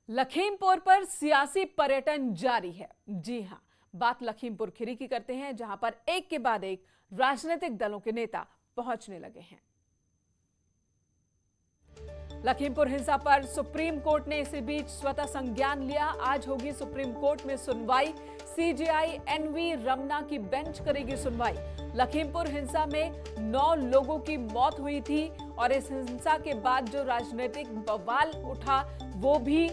लखीमपुर पर सियासी पर्यटन जारी है। जी हां, बात लखीमपुर खीरी की करते हैं, जहां पर एक के बाद एक राजनीतिक दलों के नेता पहुंचने लगे हैं। लखीमपुर हिंसा पर सुप्रीम कोर्ट ने इसी बीच स्वतः संज्ञान लिया। आज होगी सुप्रीम कोर्ट में सुनवाई। सीजेआई एनवी रमना की बेंच करेगी सुनवाई। लखीमपुर हिंसा में 9 लोगों की मौत हुई थी और इस हिंसा के बाद जो राजनीतिक बवाल उठा वो भी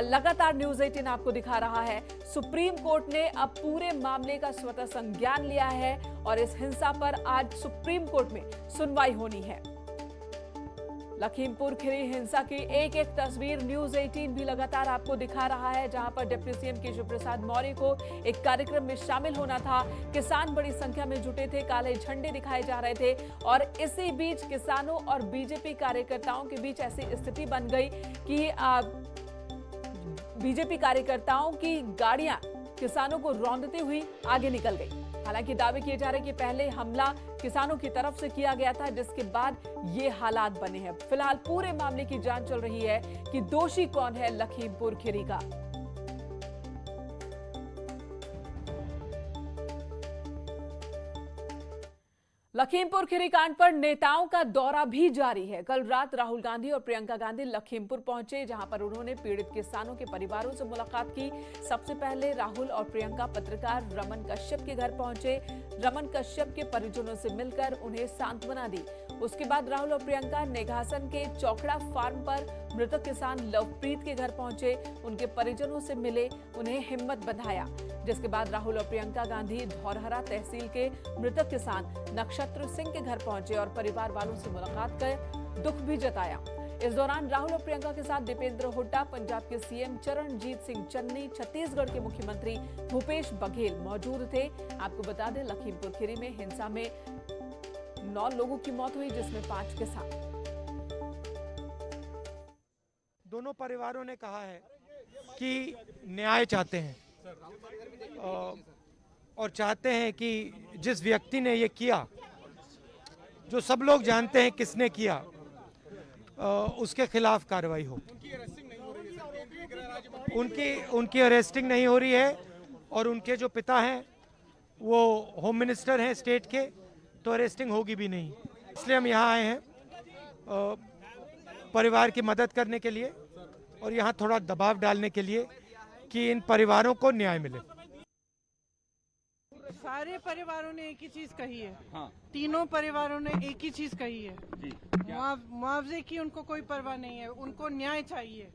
लगातार न्यूज 18 आपको दिखा रहा है। सुप्रीम कोर्ट ने अब पूरे मामले का स्वतः संज्ञान लिया है और इस हिंसा पर आज सुप्रीम कोर्ट में सुनवाई होनी है। लखीमपुर खीरी हिंसा की एक एक तस्वीर न्यूज 18 भी लगातार आपको दिखा रहा है, जहां पर डिप्टी सीएम केशव प्रसाद मौर्य को एक कार्यक्रम में शामिल होना था। किसान बड़ी संख्या में जुटे थे, काले झंडे दिखाए जा रहे थे और इसी बीच किसानों और बीजेपी कार्यकर्ताओं के बीच ऐसी स्थिति बन गई कि बीजेपी कार्यकर्ताओं की गाड़ियां किसानों को रौंदती हुई आगे निकल गई। हालांकि दावे किए जा रहे हैं कि पहले हमला किसानों की तरफ से किया गया था, जिसके बाद ये हालात बने हैं। फिलहाल पूरे मामले की जांच चल रही है कि दोषी कौन है लखीमपुर खीरी का। लखीमपुर खीरी कांड पर नेताओं का दौरा भी जारी है। कल रात राहुल गांधी और प्रियंका गांधी लखीमपुर पहुंचे, जहां पर उन्होंने पीड़ित किसानों के परिवारों से मुलाकात की। सबसे पहले राहुल और प्रियंका पत्रकार रमन कश्यप के घर पहुंचे। रमन कश्यप के परिजनों से मिलकर उन्हें सांत्वना दी। उसके बाद राहुल और प्रियंका नेघासन के चौखड़ा फार्म पर मृतक किसान लवप्रीत के घर पहुंचे। उनके परिजनों से मिले, उन्हें हिम्मत बंधाया। जिसके बाद राहुल और प्रियंका गांधी धौरहरा तहसील के मृतक किसान नक्षत्र सिंह के घर पहुंचे और परिवार वालों से मुलाकात कर दुख भी जताया। इस दौरान राहुल और प्रियंका के साथ दीपेंद्र हुड्डा, पंजाब के सीएम चरणजीत सिंह चन्नी, छत्तीसगढ़ के मुख्यमंत्री भूपेश बघेल मौजूद थे। आपको बता दें, लखीमपुर खीरी में हिंसा में 9 लोगों की मौत हुई, जिसमें 5 किसान। दोनों परिवारों ने कहा है कि न्याय चाहते हैं और चाहते हैं कि जिस व्यक्ति ने ये किया, जो सब लोग जानते हैं किसने किया, उसके खिलाफ कार्रवाई हो। उनकी अरेस्टिंग नहीं हो रही है और उनके जो पिता हैं वो होम मिनिस्टर हैं स्टेट के, तो अरेस्टिंग होगी भी नहीं। इसलिए हम यहाँ आए हैं परिवार की मदद करने के लिए और यहाँ थोड़ा दबाव डालने के लिए कि इन परिवारों को न्याय मिले। सारे परिवारों ने एक ही चीज कही है। हाँ। तीनों परिवारों ने एक ही चीज कही है। मुआवजे की उनको कोई परवाह नहीं है, उनको न्याय चाहिए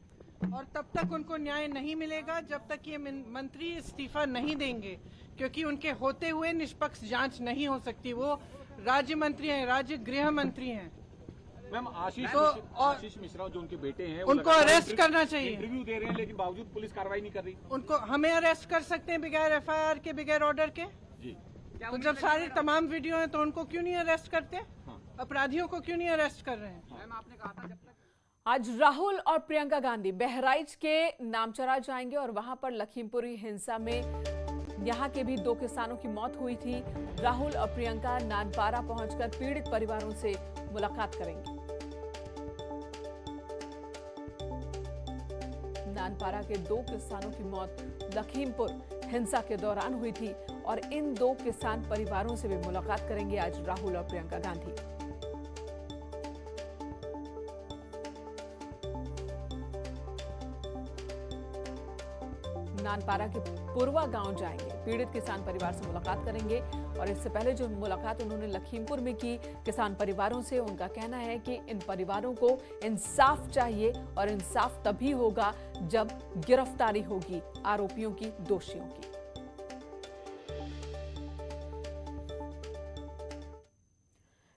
और तब तक उनको न्याय नहीं मिलेगा जब तक ये मंत्री इस्तीफा नहीं देंगे, क्योंकि उनके होते हुए निष्पक्ष जांच नहीं हो सकती। वो राज्य मंत्री हैं, राज्य गृह मंत्री हैं। मैम आशीष मिश्रा जो उनके बेटे हैं, उनको अरेस्ट करना चाहिए। इंटरव्यू दे रहे हैं लेकिन बावजूद पुलिस कार्रवाई नहीं कर रही। उनको हमें अरेस्ट कर सकते हैं बगैर एफआईआर के, बगैर ऑर्डर के जी। तो जब सारी तमाम वीडियो हैं तो उनको क्यों नहीं अरेस्ट करते? हाँ। अपराधियों को क्यों नहीं अरेस्ट कर रहे हैं? मैम आपने कहा था जब तक आज राहुल और प्रियंका गांधी बहराइच के नामचरा जाएंगे और वहां पर लखीमपुरी हिंसा में यहां के भी 2 किसानों की मौत हुई थी। राहुल और प्रियंका नानपारा पहुंचकर पीड़ित परिवारों से मुलाकात करेंगे। नानपारा के 2 किसानों की मौत लखीमपुर हिंसा के दौरान हुई थी और इन 2 किसान परिवारों से भी मुलाकात करेंगे आज राहुल और प्रियंका गांधी। नानपारा के पुरवा गांव जाएंगे, पीड़ित किसान परिवार से मुलाकात करेंगे और इससे पहले जो मुलाकात उन्होंने लखीमपुर में की किसान परिवारों से, उनका कहना है कि इन परिवारों को इंसाफ चाहिए और इंसाफ तभी होगा जब गिरफ्तारी होगी आरोपियों की, दोषियों की।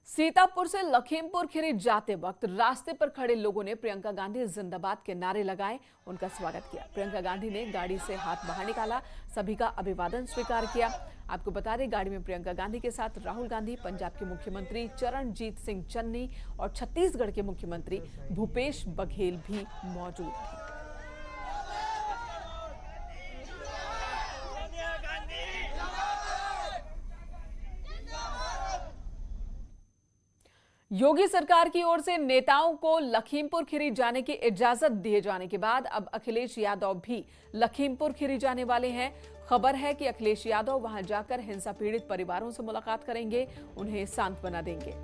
सीतापुर से लखीमपुर खीरी जाते वक्त रास्ते पर खड़े लोगों ने प्रियंका गांधी जिंदाबाद के नारे लगाए, उनका स्वागत किया। प्रियंका गांधी ने गाड़ी से हाथ बाहर निकाला, सभी का अभिवादन स्वीकार किया। आपको बता दें, गाड़ी में प्रियंका गांधी के साथ राहुल गांधी, पंजाब के मुख्यमंत्री चरणजीत सिंह चन्नी और छत्तीसगढ़ के मुख्यमंत्री भूपेश बघेल भी मौजूद थे। योगी सरकार की ओर से नेताओं को लखीमपुर खीरी जाने की इजाजत दिए जाने के बाद अब अखिलेश यादव भी लखीमपुर खीरी जाने वाले हैं। खबर है कि अखिलेश यादव वहां जाकर हिंसा पीड़ित परिवारों से मुलाकात करेंगे, उन्हें सांत्वना देंगे।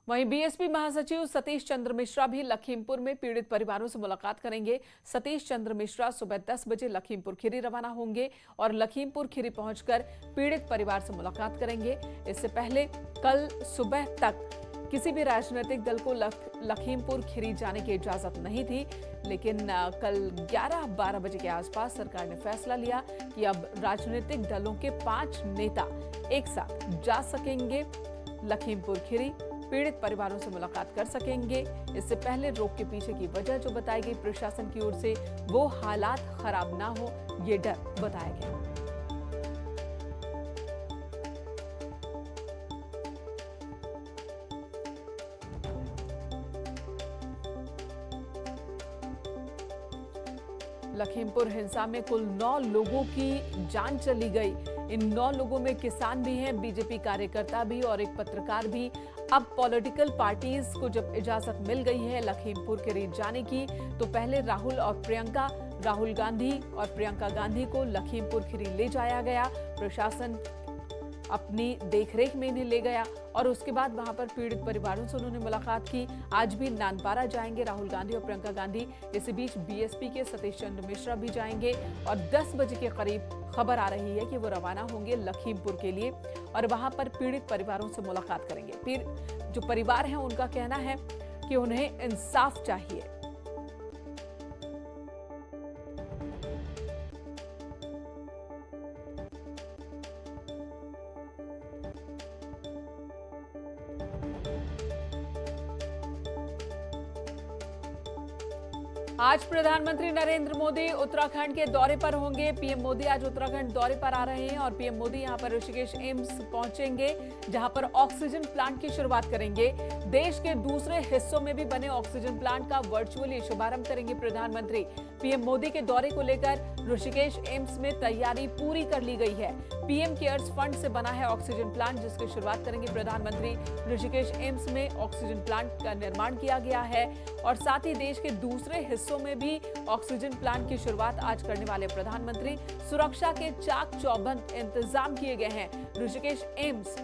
वहीं बीएसपी महासचिव सतीश चंद्र मिश्रा भी लखीमपुर में पीड़ित परिवारों से मुलाकात करेंगे। सतीश चंद्र मिश्रा सुबह 10 बजे लखीमपुर खीरी रवाना होंगे और लखीमपुर खीरी पहुंचकर पीड़ित परिवार से मुलाकात करेंगे। इससे पहले कल सुबह तक किसी भी राजनीतिक दल को लखीमपुर खीरी जाने की इजाजत नहीं थी, लेकिन कल 11-12 बजे के आसपास सरकार ने फैसला लिया कि अब राजनीतिक दलों के 5 नेता एक साथ जा सकेंगे लखीमपुर खीरी, पीड़ित परिवारों से मुलाकात कर सकेंगे। इससे पहले रोक के पीछे की वजह जो बताई गई प्रशासन की ओर से, वो हालात खराब ना हो, ये डर बताया गया। लखीमपुर हिंसा में कुल 9 लोगों की जान चली गई। इन 9 लोगों में किसान भी हैं, बीजेपी कार्यकर्ता भी और एक पत्रकार भी। अब पॉलिटिकल पार्टीज को जब इजाजत मिल गई है लखीमपुर खीरी जाने की, तो पहले राहुल गांधी और प्रियंका गांधी को लखीमपुर खीरी ले जाया गया। प्रशासन अपनी देखरेख में इन्हें ले गया और उसके बाद वहां पर पीड़ित परिवारों से उन्होंने मुलाकात की। आज भी नानपारा जाएंगे राहुल गांधी और प्रियंका गांधी। इसी बीच बीएसपी के सतीश चंद्र मिश्रा भी जाएंगे और 10 बजे के करीब खबर आ रही है कि वो रवाना होंगे लखीमपुर के लिए और वहां पर पीड़ित परिवारों से मुलाकात करेंगे। फिर जो परिवार है उनका कहना है कि उन्हें इंसाफ चाहिए। आज प्रधानमंत्री नरेंद्र मोदी उत्तराखंड के दौरे पर होंगे। पीएम मोदी आज उत्तराखंड दौरे पर आ रहे हैं और पीएम मोदी यहां पर ऋषिकेश एम्स पहुंचेंगे, जहां पर ऑक्सीजन प्लांट की शुरुआत करेंगे। देश के दूसरे हिस्सों में भी बने ऑक्सीजन प्लांट का वर्चुअली शुभारंभ करेंगे प्रधानमंत्री। पीएम मोदी के दौरे को लेकर ऋषिकेश एम्स में तैयारी पूरी कर ली गई है। पीएम केयर्स फंड से बना है ऑक्सीजन प्लांट, जिसकी शुरुआत करेंगे प्रधानमंत्री। ऋषिकेश एम्स में ऑक्सीजन प्लांट का निर्माण किया गया है और साथ ही देश के दूसरे हिस्सों में भी ऑक्सीजन प्लांट की शुरुआत आज करने वाले प्रधानमंत्री। सुरक्षा के चाक चौबंद इंतजाम किए गए हैं। ऋषिकेश एम्स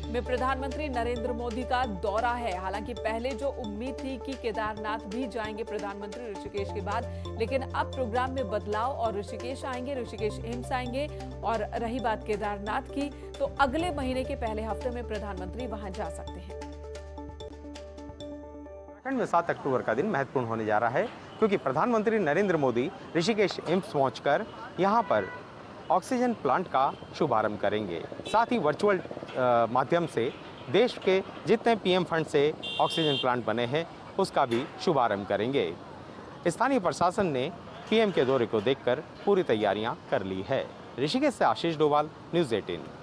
में प्रधानमंत्री नरेंद्र मोदी का दौरा है। हालांकि पहले जो उम्मीद थी कि केदारनाथ भी जाएंगे प्रधानमंत्री ऋषिकेश के बाद, लेकिन अब प्रोग्राम में बदलाव और ऋषिकेश आएंगे, ऋषिकेश एम्स आएंगे। और रही बात केदारनाथ की, तो अगले महीने के पहले हफ्ते में प्रधानमंत्री वहां जा सकते हैं। उत्तराखंड में 7 अक्टूबर का दिन महत्वपूर्ण होने जा रहा है, क्योंकि प्रधानमंत्री नरेंद्र मोदी ऋषिकेश एम्स पहुंचकर यहां पर ऑक्सीजन प्लांट का शुभारंभ करेंगे। साथ ही वर्चुअल माध्यम से देश के जितने पीएम फंड से ऑक्सीजन प्लांट बने हैं उसका भी शुभारंभ करेंगे। स्थानीय प्रशासन ने पीएम के दौरे को देखकर पूरी तैयारियां कर ली है। ऋषिकेश से आशीष डोभाल, न्यूज़ 18।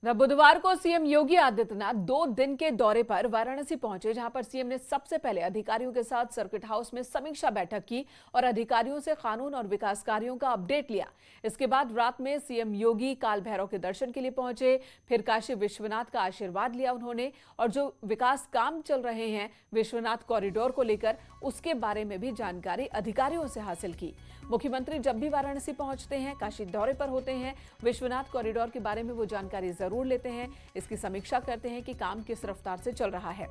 बुधवार को सीएम योगी आदित्यनाथ 2 दिन के दौरे पर वाराणसी पहुंचे, जहां पर सीएम ने सबसे पहले अधिकारियों के साथ सर्किट हाउस में समीक्षा बैठक की और अधिकारियों से कानून और विकास कार्यों का अपडेट लिया। इसके बाद रात में सीएम योगी काल भैरव के दर्शन के लिए पहुंचे। फिर काशी विश्वनाथ का आशीर्वाद लिया उन्होंने और जो विकास काम चल रहे हैं विश्वनाथ कॉरिडोर को लेकर, उसके बारे में भी जानकारी अधिकारियों से हासिल की। मुख्यमंत्री जब भी वाराणसी पहुंचते हैं, काशी दौरे पर होते हैं, विश्वनाथ कॉरिडोर के बारे में वो जानकारी जरूर लेते हैं, इसकी समीक्षा करते हैं कि काम किस रफ्तार से चल रहा है।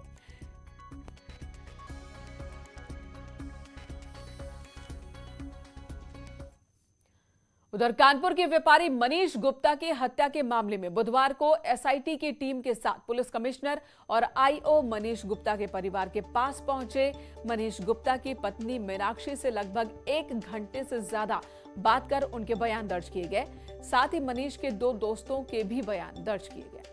उधर कानपुर के व्यापारी मनीष गुप्ता की हत्या के मामले में बुधवार को एसआईटी की टीम के साथ पुलिस कमिश्नर और आईओ मनीष गुप्ता के परिवार के पास पहुंचे। मनीष गुप्ता की पत्नी मीनाक्षी से लगभग 1 घंटे से ज्यादा बात कर उनके बयान दर्ज किए गए। साथ ही मनीष के 2 दोस्तों के भी बयान दर्ज किए गए।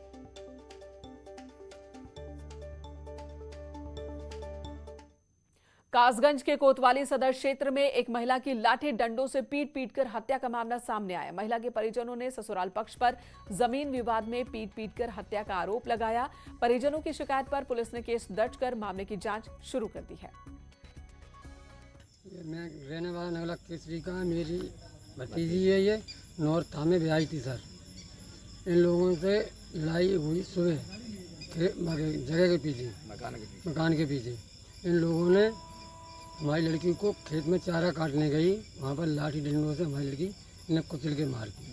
कासगंज के कोतवाली सदर क्षेत्र में एक महिला की लाठी डंडों से पीट कर हत्या का मामला सामने आया। महिला के परिजनों ने ससुराल पक्ष पर जमीन विवाद में पीट कर हत्या का आरोप लगाया। परिजनों की शिकायत पर पुलिस ने केस दर्ज कर मामले की जांच शुरू कर दी है। मैं रहने वाला नगला केसरी का, मेरी भतीजी है ये, नॉर्थ था में ब्याही थी सर। इन लोगों से लड़ाई हुई सुबह जगह के पीछे, मकान के पीछे। इन लोगों ने हमारी लड़की को खेत में चारा काटने गई, वहाँ पर लाठी डंडों से हमारी लड़की ने कुचल के मार दी।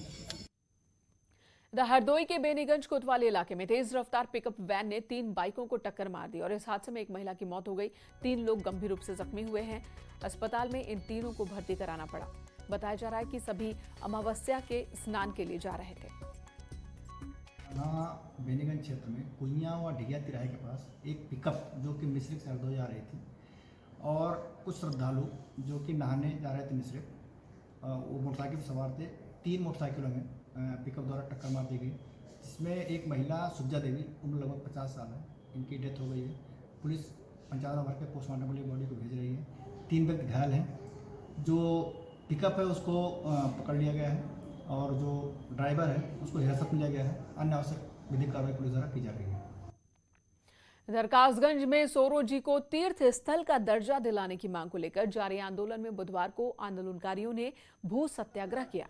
हरदोई के बेनीगंज कोतवाली इलाके में तेज रफ्तार पिकअप वैन ने 3 बाइकों को टक्कर मार दी और इस हादसे में एक महिला की मौत हो गई। 3 लोग गंभीर रूप से जख्मी हुए हैं। अस्पताल में इन तीनों को भर्ती कराना पड़ा। बताया जा रहा है कि सभी अमावस्या के स्नान के लिए जा रहे थे। बेनीगंज क्षेत्र में कुइयाँ व ढिगिया तिराहे के पास एक पिकअप जो कि मिश्रिक से हरदोई जा रही थी और कुछ श्रद्धालु जो कि नहाने जा रहे थे मिश्रिक, वो मोटरसाइकिल सवार थे। 3 मोटरसाइकिलों में पिकअप द्वारा टक्कर मार दी गई, जिसमें एक महिला सुज्जा देवी, उम्र लगभग 50 साल है, इनकी डेथ हो गई है। पुलिस पंचायत भर के पोस्टमार्टम के लिए बॉडी को भेज रही है। 3 व्यक्ति घायल हैं। जो पिकअप है उसको पकड़ लिया गया है और जो ड्राइवर है उसको हिरासत में लिया गया है। अन्य आवश्यक विधिक कार्रवाई पुलिस द्वारा की जा रही है। इधर कासगंज में सोरो जी को तीर्थ स्थल का दर्जा दिलाने की मांग को लेकर जारी आंदोलन में बुधवार को आंदोलनकारियों ने भू सत्याग्रह किया।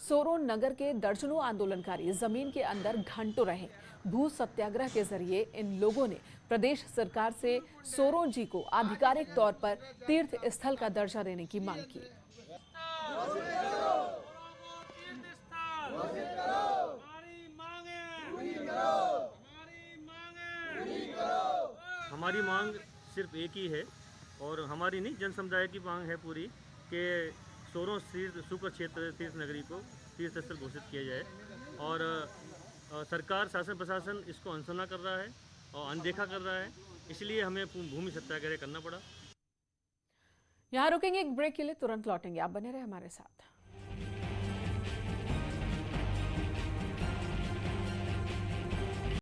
सोरो नगर के दर्जनों आंदोलनकारी जमीन के अंदर घंटों रहे। भू सत्याग्रह के जरिए इन लोगों ने प्रदेश सरकार से सोरो जी को आधिकारिक तौर पर तीर्थ स्थल का दर्जा देने की मांग की। हमारी मांग सिर्फ एक ही है और हमारी नहीं, जन समुदाय की मांग है पूरी कि सोरो शुक्र क्षेत्र तीर्थ नगरी को तीर्थ स्थल घोषित किया जाए और सरकार शासन प्रशासन इसको अनसुना कर रहा है और अनदेखा कर रहा है, इसलिए हमें भूमि सत्याग्रह करना पड़ा। यहाँ रुकेंगे एक ब्रेक के लिए, तुरंत लौटेंगे, आप बने रहे हमारे साथ।